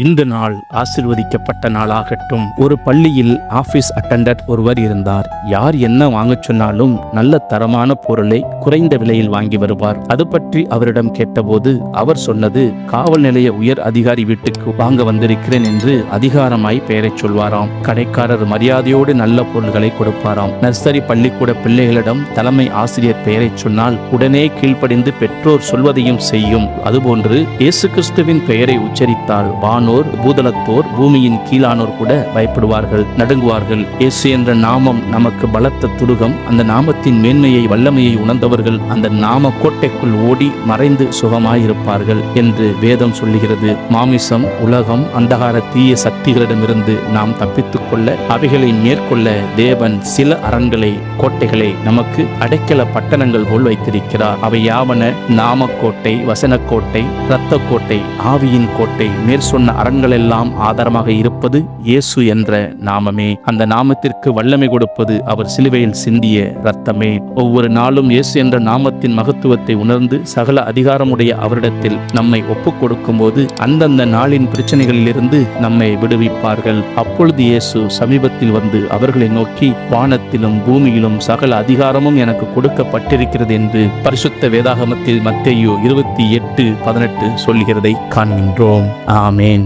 இந்த நாள் ஆசிர்வதிக்கப்பட்ட நாளாகட்டும். ஒரு பள்ளியில் ஆபீஸ் அட்டெண்டன்ட் ஒருவர் இருந்தார். யார் என்ன வாங்கச் சொன்னாலும் நல்ல தரமான பொருளை குறைந்த விலையில் வாங்கி வருவார். அது பற்றி அவரிடம் கேட்டபோது அவர் சொன்னது, காவல் நிலைய உயர் அதிகாரி வீட்டுக்கு வாங்க வந்திருக்கிறேன் என்று அதிகாரமாய் பெயரை சொல்வாராம். கடைக்காரர் மரியாதையோடு நல்ல பொருள்களை கொடுப்பாராம். நர்சரி பள்ளிக்கூட பிள்ளைகளிடம் தலைமை ஆசிரியர் பெயரை சொன்னால் உடனே கீழ்ப்படிந்து பெற்றோர் சொல்வதையும் செய்யும். அதுபோன்று இயேசு கிறிஸ்துவின் பெயரை உச்சரித்தால் வானோர், பூதலத்தோர், பூமியின் கீழானோர் கூட பயப்படுவார்கள், நடுங்குவார்கள். இயேசு என்ற நாமம் நமக்கு பலத்த துருகம். அந்த நாமத்தின் மேன்மையை, வல்லமையை உணர்ந்தவர்கள் அந்த நாம கோட்டைக்குள் ஓடி மறைந்து சுகமாயிருப்பார்கள் என்று வேதம் சொல்லுகிறது. மாமிசம், உலகம், அந்தகார தீய சக்திகளிடமிருந்து நாம் தப்பித்துக் கொள்ள, அவைகளை மேற்கொள்ள தேவன் சில அரண்களை, கோட்டைகளை நமக்கு அடைக்கல பட்டணங்கள் போல் வைத்திருக்கிறார். அவை யாவன? நாமக்கோட்டை, வசனக்கோட்டை, இரத்த கோட்டை, ஆவியின் கோட்டை. மேற் சொன்ன அரண்கள் எல்லாம் ஆதாரமாக இருப்பது இயேசு என்ற நாமமே. அந்த நாமத்திற்கு வல்லமை கொடுப்பது அவர் சிலுவையில் சிந்திய இரத்தமே. ஒவ்வொரு நாளும் இயேசு என்ற நாமத்தின் மகத்துவத்தை உணர்ந்து சகல அதிகாரமுடைய அவரிடத்தில் நம்மை ஒப்புக் கொடுக்கும் போது அந்தந்த நாளின் பிரச்சனைகளிலிருந்து நம்மை விடுவிப்பார்கள். அப்பொழுது இயேசு சமீபத்தில் வந்து அவர்களை நோக்கி, வானத்திலும் பூமியிலும் சகல அதிகாரமும் எனக்கு கொடுக்கப்பட்டிருக்கிறது என்று பரிசுத்த வேதாகமத்தில் மத்தேயு 28:18 சொல்கிறதை காண்கின்றோம். ஆமென்.